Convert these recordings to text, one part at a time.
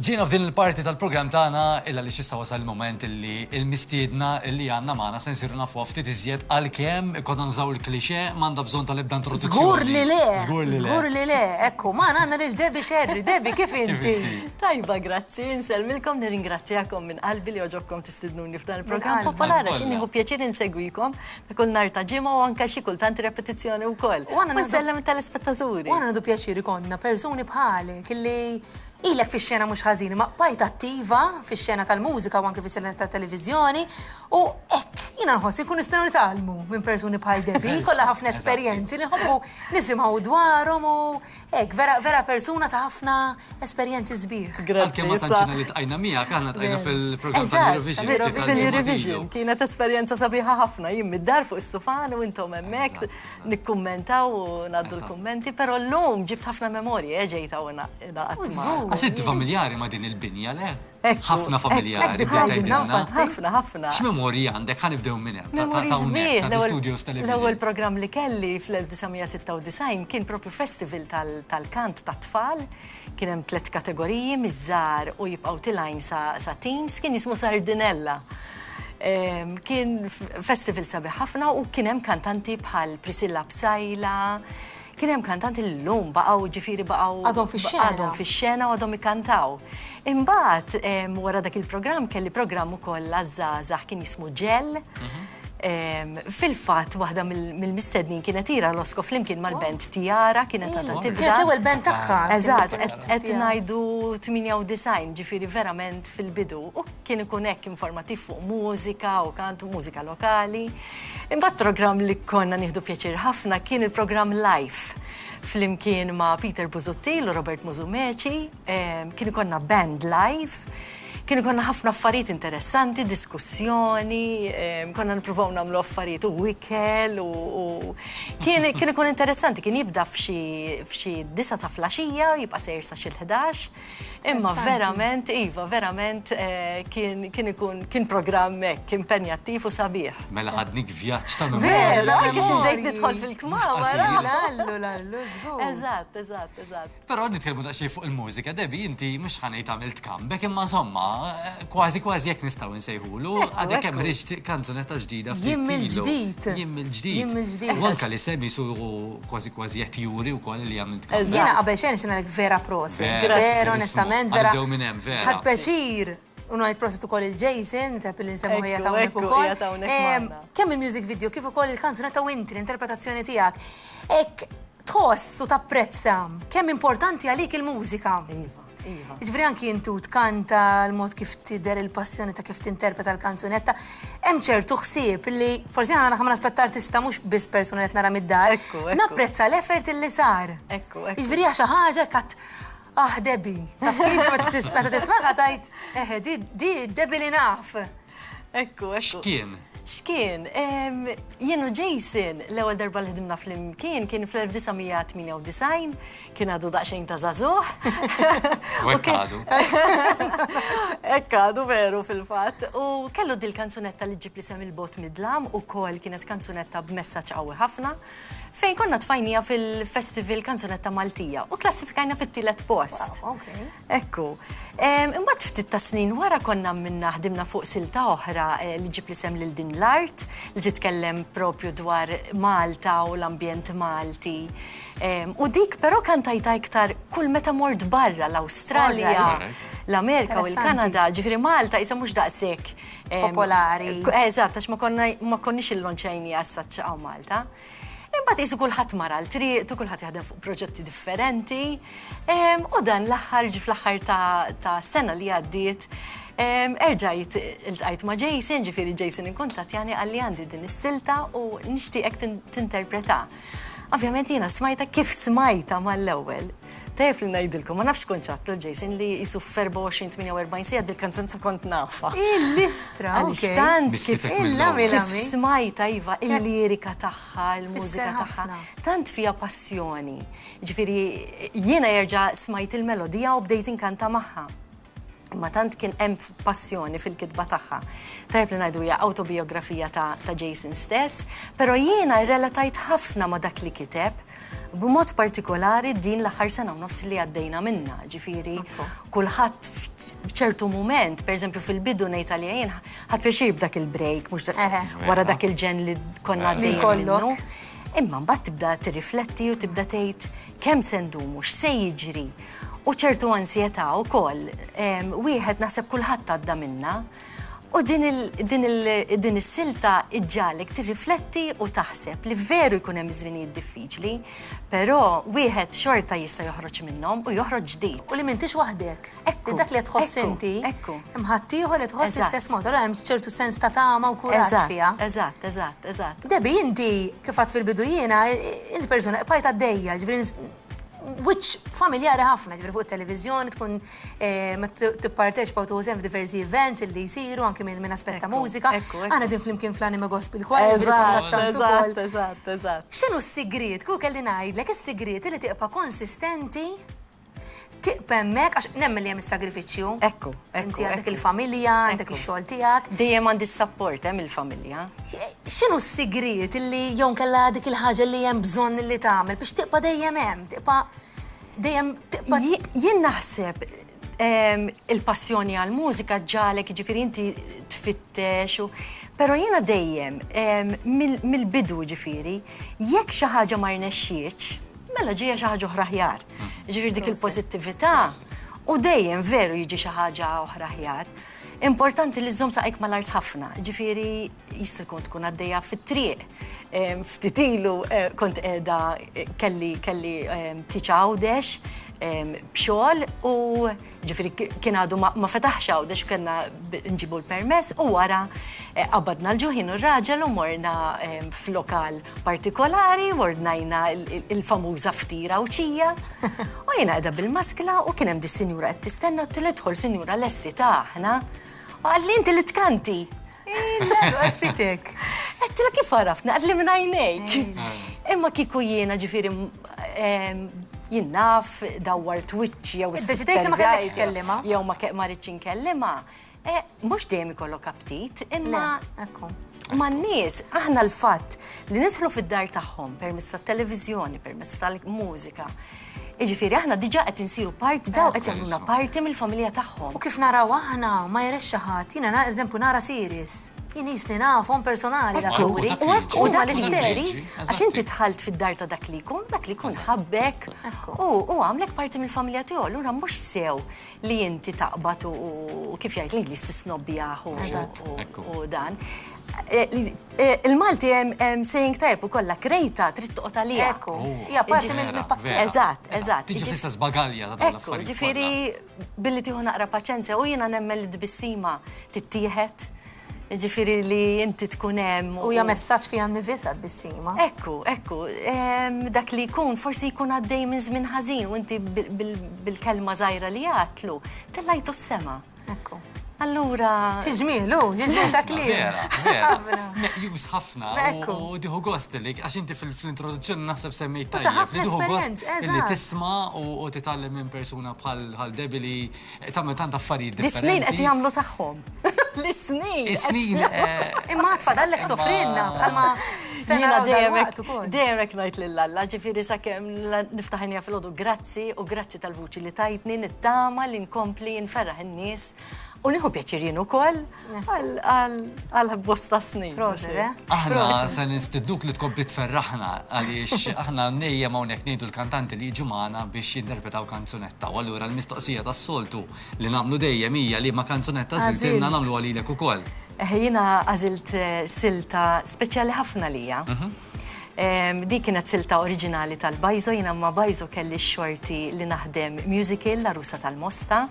Ġina f'din il-parti tal-program tagħna illa li xissa wasal il-moment illi il-mistiedna illi għandna magħna se nsiru nafu ftit iżjed għalkemm ikonna nżaw il-klixe m'għandha bżonn tal-ebda introduzzjoni. Żgur li le. Żgur li le. Ekku, magħna għandna lil Debbie Sherry. Debbie, kif inti? Tajba, grazzi, nselmilkom, nirringrazzjakom minn qalbi li oġobkom tistidnuni f'dan il-programm popolari x'in nieħu pjaċir insegwikom ta' kull nhar ta' ġimgħa u anke xi kultant repetizzjoni wkoll. U nsellem tal-ispettaturi. U għandna nagħdu pjaċir ikonna persuni bħalek illi ilek fix-xena mhux ħażini, ma bqajt attiva fix-xena tal-mużika u anke fix-xena tat-televiżjoni u hekk jiena nħoss inkun nistgħu nitgħallmu minn persuni bħal Debbie, kollha ħafna esperjenzi li nħobbu nisimgħu dwarhom u hekk vera persuna ta' ħafna esperjenzi sbieħ. Grazzi. Ma tantxina li tqajna miegħek aħna tqajna fil-programm tal-Eurovision. Fil-Eurovision kienet esperjenza sabiħa ħafna jien mid-dar fuq is-sufan u intom hemmhekk nikkummentaw u ngħaddu l-kummenti, però llum ġibt ħafna memorji ġejta u naqgħod Għax inti familjari ma' din il-binja, le? Ħafna familjari. Ħafna. X'memorji għandek? Ħanibdew minn hemm. Memorji sbieħ. L-ewwel programm li kelli fl-1996 kien propju festival tal-kant tat-tfal. Kien hemm 3 kategoriji, miż-żgħar u jibqgħu tilajn sa teens, kien jismu Sardinella. Kien festival sabiħ ħafna u kien hemm kantanti bħal Priscilla Bsajla. Kien hemm kantanti l-lum baqgħu ġifieri baqgħu għadhom fix-xena u għadhom ikkantaw. Imbagħad wara dak il-programm kelli programm ukoll għaż-żgħażagħ kien jismu Ġell. Fil-fatt waħda mill-mistednin kienet ira Losko flimkien mal-band Tiara kienet għadha tibda. Kienet l-ewwel band tagħha. Eżatt, qed ngħidu 98 ġifieri verament fil-bidu u kien ikun hekk informattiv fuq mużika u kantu mużika lokali. Imbagħad programm li konna nieħdu pjaċir ħafna kien il-programm Life flimkien ma' Peter Buzuttil u Robert Muzumeċi, kien ikonna band live. Kien ikonna ħafna affarijiet interessanti, diskussjoni, konna nippruvaw nagħmlu affarijiet u wikel u kien ikun interessanti, kien jibda f'xi 9 ta' flaxija, jibqa' sejr sa xi 11. Imma verament, kien programm hekk impenjattiv u sabiħ. Mela ħadnik vjaġġ ta' Vera, anke xi ndejt nidħol fil-kmamar. Lallu, żgur. Eżatt. Però nitkellmu daqsxejn fuq il-mużika, Debbie, inti mhux ħanejt għamilt comeback imma insomma kważi jekk nistgħu nsejħulu, għadek hemm riġt kanzunetta ġdida Jiem il-ġdid. Jiem il-ġdid. U anke li semmi su kważi qed juri wkoll li għamilt comeback. Jiena qabel xejn ngħidlek vera prosi. Vera onestament vera. Għaddew minn hemm vera. Ħadd pjaċir. Unajt prosit ukoll il-Jason, tap li nsemmu ħejja ta' unek ukoll. Kemm il-music video, kif ukoll il-kanzunetta u inti l-interpretazzjoni tiegħek. Hekk tħoss u tapprezza kemm importanti għalik il-mużika. Ġifri anki intu tkanta l-mod kif tidher il-passjoni ta' kif tinterpreta l-kanzunetta. Hemm ċertu ħsieb li forsi għandna ħafna aspett artista mhux biss persuna qed nara mid-dar. Napprezza l-effort illi sar. Ġifri xi ħaġa kat Debbie. Taf kif meta tismaħha tajt di Debbie li naf. Ekku. X'kien? Jien u Jason l-ewwel darba li ħdimna flimkien kien fl-1998, kien għadu daqsxejn ta' żagħżugħ. Hekk għadu veru fil-fatt. U kellu dil kanzunetta li ġib li sem il-bot midlam ukoll kienet kanzunetta b'messaġġ qawwi ħafna fejn konna tfajnija fil-festival kanzunetta Maltija u klassifikajna fit-tielet post. Ekku. Imbagħad ftit ta' snin wara konna minna ħdimna fuq silta oħra li ġib li sem lil din l-art li titkellem propju dwar Malta u l-ambjent Malti. U dik però kantajta iktar kull meta mort barra l-Awstralja, l-Amerika u l-Kanada, ġifieri Malta isa mhux daqshekk popolari. Eżatt, għax ma konniex il-lonċejni għas-saċċa Malta. Imbagħad qisu kulħadd mara l-triq, kulħadd jaħdem fuq proġetti differenti. U dan l-aħħar fl-aħħar ta' sena li għaddiet erġajt iltqajt ma' Jason, ġifieri Jason inkuntattjani għalli għandi din is-silta u nixtieqek tinterpreta. Ovvjament jiena smajta kif smajta mal-ewwel. Tef li ngħidilkom, ma nafx konċattu Jason li jisu f'24-48 sija dil-kanzun sa kont nafa. Il-listra, għal-istant kif smajta iva il-lirika tagħha, il-mużika tagħha. Tant fija passjoni. Ġifieri jiena jerġa' smajt il-melodija u bdejt inkanta magħha. Ma tant kien hemm passjoni fil-kitba tagħha. Tajb li ngħidu hija autobiografija ta' Jason stess, però jiena rrelatajt ħafna ma' dak li kiteb, b'mod partikolari din l-aħħar sena u nofs li għaddejna minna. Ġifieri kulħadd f'ċertu mument, pereżempju fil-bidu ngħid għalija jien ħadd pjaċir b'dak il-break, mhux wara dak il-ġen li konna għaddejja minnu. Imma mbagħad tibda tirrifletti u tibda tgħid kemm se ndumu, x'se jiġri. U ċertu ansjetà wkoll, wieħed naħseb kulħadd għadda minna, u din is-silta iġġalek tirrifletti u taħseb li veru jkun hemm żminijiet diffiċli, però wieħed xorta jista' joħroġ minnhom u joħroġ ġdid. U li m'intix waħdek. Ekku. Dak li tħoss inti. Ekku. Hemm ħaddieħor li tħoss l-istess mod, allura hemm ċertu sens ta' tama u kuraġġ fiha. Eżatt. Debi inti kif għad fil-bidu jiena, inti persuna bqajt għaddejja, ġifieri wiċċ familjari ħafna, ġifieri fuq it-televiżjoni tkun tipparteċipa u tużem f'diversi events illi jsiru anke minn aspett ta' mużika. Aħna din flimkien fl-Anima Gospel Choir. Eżatt. X'inhu s-sigriet? Kieku kelli ngħidlek is-sigriet li tibqa' konsistenti tiqpa hemmhekk għax nemmen li hemm is-sagrifiċċju. Ekku. Inti għandek il-familja, għandek ix-xogħol tiegħek. Dejjem għandi s-support hemm il-familja. X'inhu s-sigriet illi jew kellha dik il-ħaġa li hemm bżonn li tagħmel biex tibqa' dejjem hemm, tibqa' Jien naħseb il-passjoni għall-mużika ġalek, ġifieri inti tfittex, però jiena dejjem mill-bidu ġifieri, jekk xi ħaġa ma rnexxietx, mela ġejja xi ħaġa oħra aħjar. Ġifieri dik il-pożittività u dejjem veru jiġi xi ħaġa oħra aħjar. Importanti li żżomm saqajk mal-art ħafna. Ġifieri jista' jkun tkun għaddejja fit-triq. Ftit ilu kont qiegħda kelli teach għawdex b'xogħol u ġifieri kien għadu ma fetaħx għawdex kellna nġibu l-permess u wara qabadna l-ġuħin u r-raġel u morna f'lokal partikolari, ordnajna il-famuża ftira u ċija. U jiena qiegħda bil-maskla u kien hemm dis-sinjura qed tistenna u tidħol sinjura lesti taħna. U għalli inti li tkanti. Għalfitek. Għettila kif għarafna, għadli minn għajnejk. Imma kiku jiena ġifiri jinnaf, dawar Twitch, jew Id-deċidejt li ma kellekx tkellima. Jew ma rridx inkellima. Mhux dejjem ikollok aptit, imma ma n-nies, aħna l-fatt li nidħlu fid-dar tagħhom permezz tat-televiżjoni, permezz tal-mużika. Jiġifieri aħna diġà qed insiru parti daw qed jagħmluna parti mill-familja tagħhom. U kif naraw aħna ma jrex xi ħadd, jiena eżempju nara series. Jien jisni nafhom personali l-atturi. U dak l-isteri, għax inti tħalt fid-dar ta' dak li jkun ħabbek u għamlek parti mill-familja tiegħu. Allura mhux sew li inti taqbad u kif jgħid l-Ingliż tisnobbjah u dan. Il-Malti hemm saying tajb ukoll krejta trid toqgħod għalija. Ekku. Hija parti mill-pakket. Eżatt. Tiġi fl-istess bagalja ta' dawn l-affarijiet. Ġifieri billi tieħu naqra paċenzja u jiena nemmen li d-bissima tittieħed. Ġifieri li inti tkun hemm. U hija messaġġ fiha nnifisha d-bissima. Ekku. Dak li jkun forsi jkun għaddej minn żmien ħażin u inti bil-kelma żgħira li jagħtlu tellajtu s-sema. Ekku. Allura. Xi ġmielu, ġiġi dak li. Vera. Meqjus ħafna u diħu gost li għax inti fil-introduzzjoni naħseb semmejt tajjeb. Diħu gost li tisma' u titgħallem minn persuna bħal Debbie li tagħmel tant affarijiet differenti. L-snin qed jagħmlu tagħhom. L-snin. Is-snin. Imma tfadallek x'tofrinna bħalma Jiena dejjem hekk ngħid lill-Alla, ġifieri sakemm niftaħinja fil-għodu grazzi u grazzi tal-vuċi li tajtni nittama li nkompli nferraħ in-nies u nieħu pjaċir jien ukoll għal bosta snin. Aħna se nistidnuk li tkompli tferraħna għaliex aħna nejjem hawnhekk ngħidu l-kantanti li jiġu magħna biex jinterpretaw kanzunetta. U allura l-mistoqsija tas-soltu li nagħmlu dejjem hija li ma kanzunetta żiltilna nagħmlu għalilek ukoll. Jiena għażilt silta speċjali ħafna lija. Di kienet silta oriġinali tal-Bajzo, jiena ma' Bajzo kelli x-xorti li naħdem musical l-Arusa tal-Mosta.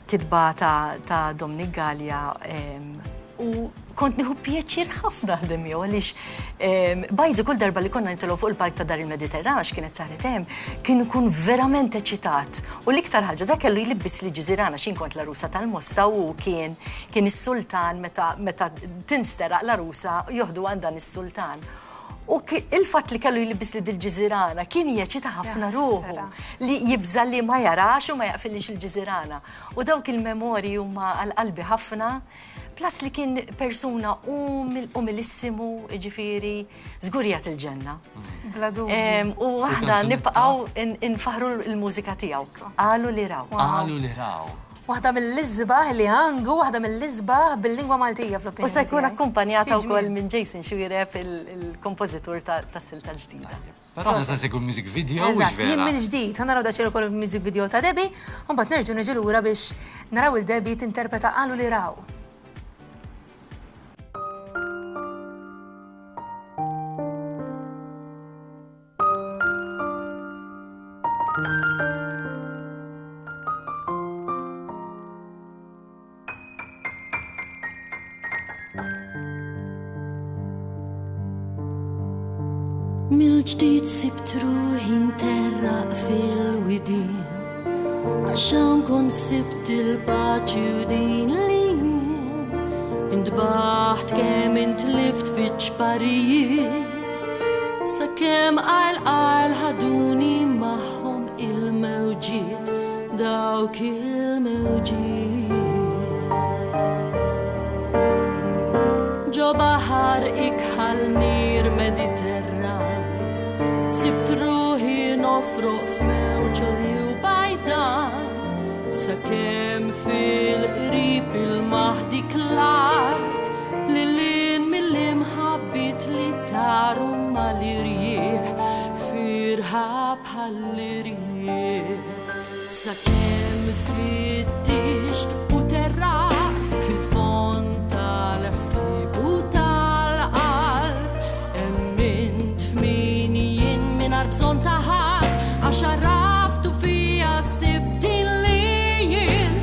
Kitba ta' Dominic Gallia u kont nieħu pjaċir ħafna naħdem jew għaliex Bajzo kull darba li konna nitilgħu fuq il-park ta' dar il-Mediterran għax kienet saret hemm kien ikun verament eċitat. U l-iktar ħaġa dak kellu jlibbis li ġiżirana x'in kont l-Arusa tal-Mosta u kien is-sultan meta tinsteraq l-Arusa joħdu għand dan is-sultan. U il-fat li kellu jilbis li dil-ġizirana kien jeċita ħafna ruħu li jibża li ma jarax u ma jaqfilix il-ġizirana. U dawk il-memori huma għal-qalbi ħafna, plus li kien persuna umilissimu, ġifiri, żgurijat il-ġenna. U aħna nibqgħu nfaħru l-mużika tiegħu. Qalu li raw. Qalu li raw. Waħda mill-lizbaħ li għandu, waħda mill-lizbaħ bil-lingwa Maltija fl-opinjoni. U se jkun akkumpanjata wkoll minn Jason Xwireb il-kompożitur tas-silta ġdida. Però aħna se jkun music video. Eżatt, jien mill-ġdid, ħanaraw daċċel ukoll music video ta' Debbie, u mbagħad nerġgħu niġu lura biex naraw il-Debbie tinterpreta Qalu li raw. Mil-ġdid sibt ruħi nterraq fil-widin għaxan kon sibt il-paċi u din li intbaħt kem intlift fiċ-ċparijiet sa kem għal ħaduni maħħom il-mewġiet dawk il-mewġiet ġo baħar ikħal nir Mediterran sibt ruħi nofruq f'mewġoli u bajdan sakemm fil-qrib il-maħdi klart li lin mill-imħabbit li taru mal-irjieħ firħab bħall-irjieħ sakemm fittixt u terrat fil-fond tal-ħsieb u tal-qalb emmint f'min jien mingħajr bżonn ta' ħadd għax arraftu fija sibtin li jien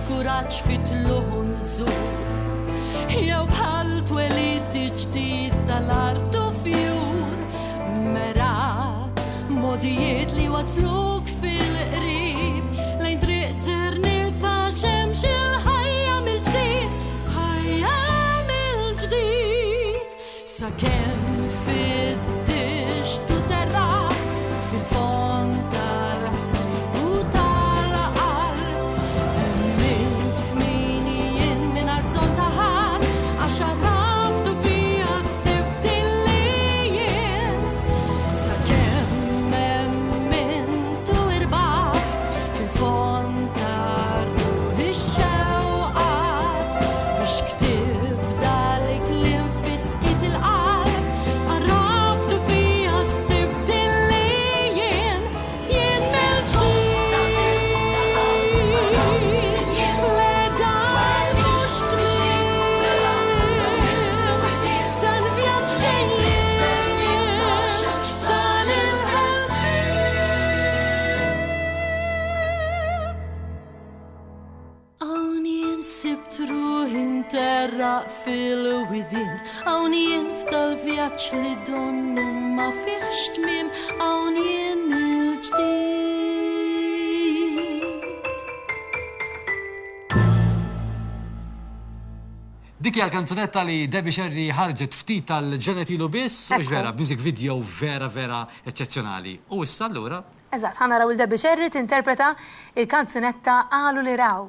kuraġġ fitluħ u nżur jew bħal twelid ġdid tal-art u fjur merat modijiet li wasluk fil-qrib lejn triq sirnil ta' xemx il-ħajja mill-ġdid ħajja mill-ġdid sakemm fittixt u terrat fil-fond tal-ħsieb u xarraftu fija sibtin li jien sakemm emmintu irbaħ fil-fond tar-ruħ ix-xewqat biex ktib dal-kliem fi-skit il-qalb arraftu fija sibtin li jien mill-ġdid terraq fil-widin hawn jien f'dal-vjaġġ li donnu ma fihx tmiem hawn jien mill-ġdid. Dik hija l-kanzunetta li Debbie Sherry ħarġet ftit tal-ġenet ilu biss, u vera music video vera eċċezzjonali. U issa allura? Eżatt, ħanaraw il-Debbie Sherry tinterpreta il-kanzunetta Qalu li raw.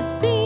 wieħed